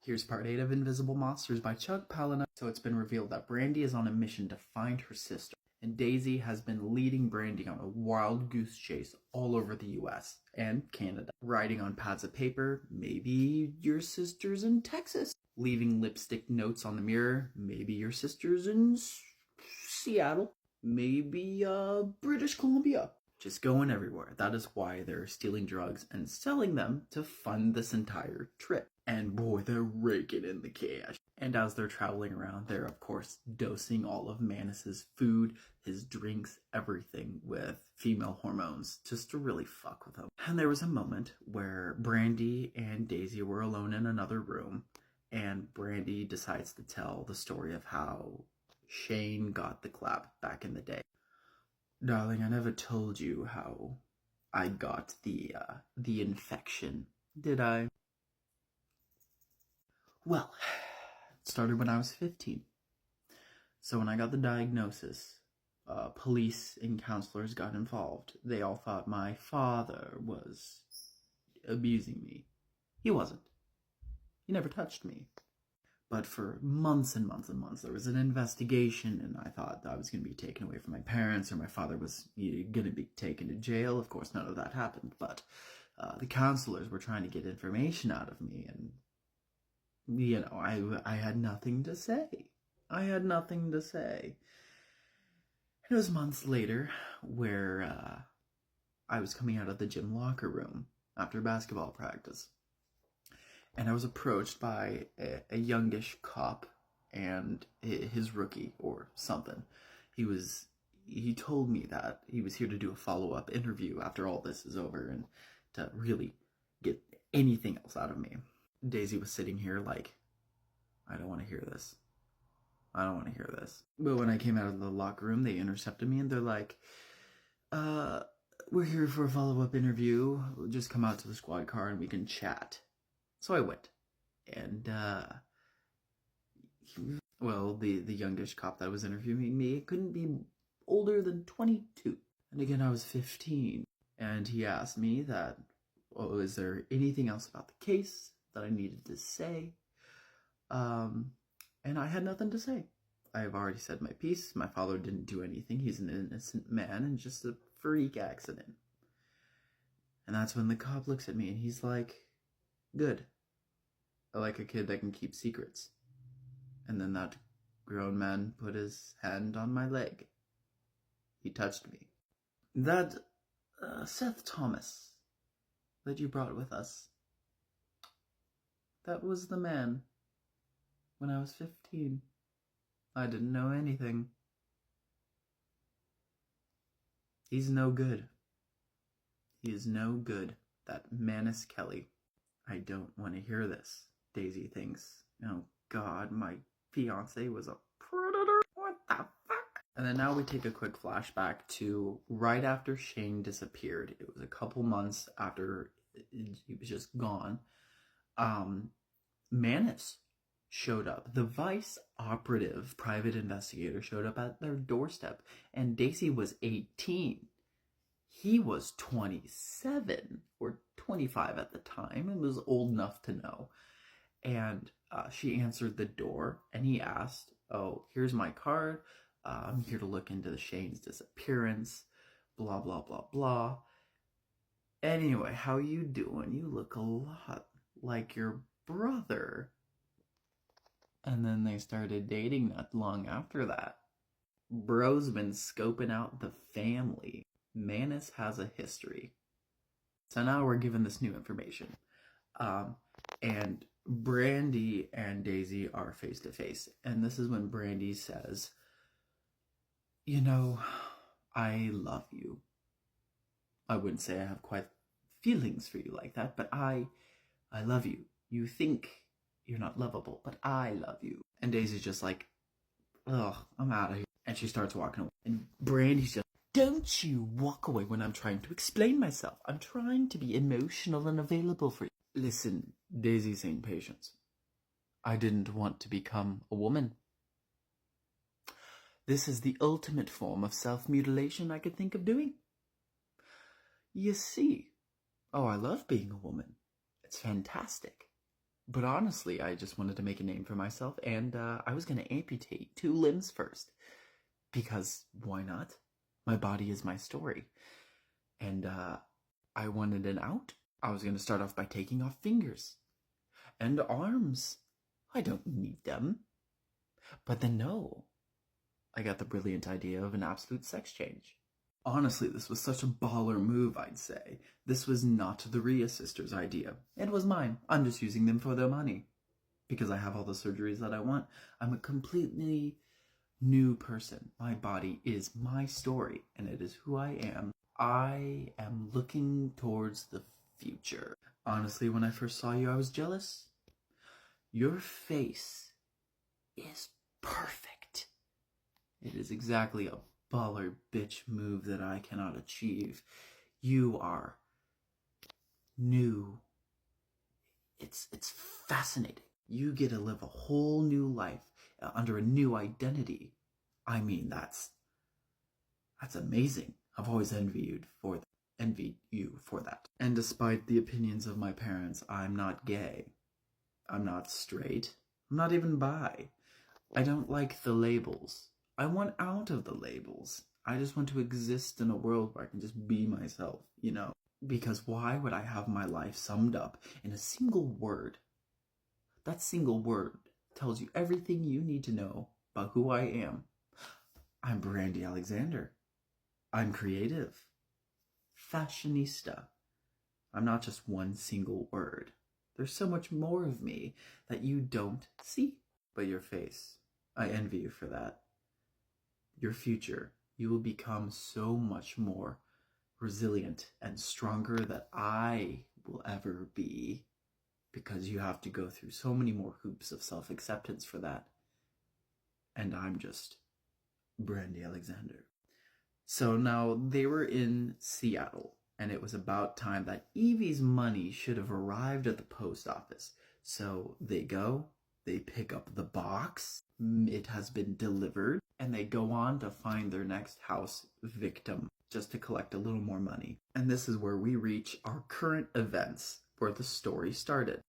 Here's part 8 of Invisible Monsters by Chuck Palahniuk. So it's been revealed that Brandy is on a mission to find her sister, and Daisy has been leading Brandy on a wild goose chase all over the US and Canada, writing on pads of paper, maybe your sister's in Texas, leaving lipstick notes on the mirror, maybe your sister's in Seattle, maybe British Columbia. Just going everywhere. That is why they're stealing drugs and selling them to fund this entire trip. And boy, they're raking in the cash. And as they're traveling around, they're of course dosing all of Manus's food, his drinks, everything with female hormones just to really fuck with him. And there was a moment where Brandy and Daisy were alone in another room, and Brandy decides to tell the story of how Shane got the clap back in the day. Darling, I never told you how I got the infection, did I? Well, it started when I was 15. So when I got the diagnosis, police and counselors got involved. They all thought my father was abusing me. He wasn't. He never touched me. But for months and months and months, there was an investigation, and I thought I was going to be taken away from my parents, or my father was going to be taken to jail. Of course, none of that happened, but the counselors were trying to get information out of me, and, you know, I had nothing to say. I had nothing to say. It was months later where I was coming out of the gym locker room after basketball practice. And I was approached by a youngish cop and his rookie or something. He told me that he was here to do a follow-up interview after all this is over and to really get anything else out of me. Daisy was sitting here like, I don't want to hear this. I don't want to hear this. But when I came out of the locker room, they intercepted me and they're like, we're here for a follow-up interview. We'll just come out to the squad car and we can chat. So I went, and, well, the youngish cop that was interviewing me couldn't be older than 22. And again, I was 15, and he asked me that, oh, is there anything else about the case that I needed to say? And I had nothing to say. I've already said my piece. My father didn't do anything. He's an innocent man and just a freak accident. And that's when the cop looks at me and he's like, good. I like a kid that can keep secrets. And then that grown man put his hand on my leg. He touched me. That Seth Thomas that you brought with us, that was the man when I was 15. I didn't know anything. He's no good. He is no good. That Manus Kelly. I don't want to hear this, Daisy thinks. Oh God, my fiance was a predator? What the fuck? And then now we take a quick flashback to right after Shane disappeared. It was a couple months after he was just gone. Manus showed up. The Vice operative private investigator showed up at their doorstep, and Daisy was 18. He was 27 or 25 at the time and was old enough to know. And she answered the door and he asked, oh, here's my card. I'm here to look into the Shane's disappearance, blah, blah, blah, blah. Anyway, how you doing? You look a lot like your brother. And then they started dating not long after that. Bro's been scoping out the family. Manus has a history. So now we're given this new information. And Brandy and Daisy are face to face. And this is when Brandy says, you know, I love you. I wouldn't say I have quite feelings for you like that, but I love you. You think you're not lovable, but I love you. And Daisy's just like, ugh, I'm out of here. And she starts walking away. And Brandy's just, don't you walk away when I'm trying to explain myself. I'm trying to be emotional and available for you. Listen, Daisy St. Patience. I didn't want to become a woman. This is the ultimate form of self-mutilation I could think of doing. You see. Oh, I love being a woman. It's fantastic. But honestly, I just wanted to make a name for myself, and I was going to amputate 2 limbs first. Because why not? My body is my story. And I wanted an out. I was going to start off by taking off fingers and arms. I don't need them. But then no, I got the brilliant idea of an absolute sex change. Honestly, this was such a baller move, I'd say. This was not the Rhea sisters' idea. It was mine. I'm just using them for their money. Because I have all the surgeries that I want. I'm a completely new person. My body is my story, and it is who I am. I am looking towards the future. Honestly, when I first saw you, I was jealous. Your face is perfect. It is exactly a baller bitch move that I cannot achieve. You are new. It's fascinating. You get to live a whole new life under a new identity. I mean, that's amazing. I've always envied you for that. And despite the opinions of my parents, I'm not gay. I'm not straight. I'm not even bi. I don't like the labels. I want out of the labels. I just want to exist in a world where I can just be myself, you know? Because why would I have my life summed up in a single word? That single word tells you everything you need to know about who I am. I'm Brandy Alexander. I'm creative. Fashionista. I'm not just one single word. There's so much more of me that you don't see. But your face, I envy you for that. Your future, you will become so much more resilient and stronger than I will ever be, because you have to go through so many more hoops of self-acceptance for that. And I'm just Brandy Alexander. So now they were in Seattle, and it was about time that Evie's money should have arrived at the post office. So they go, they pick up the box, it has been delivered, and they go on to find their next house victim just to collect a little more money. And this is where we reach our current events where the story started.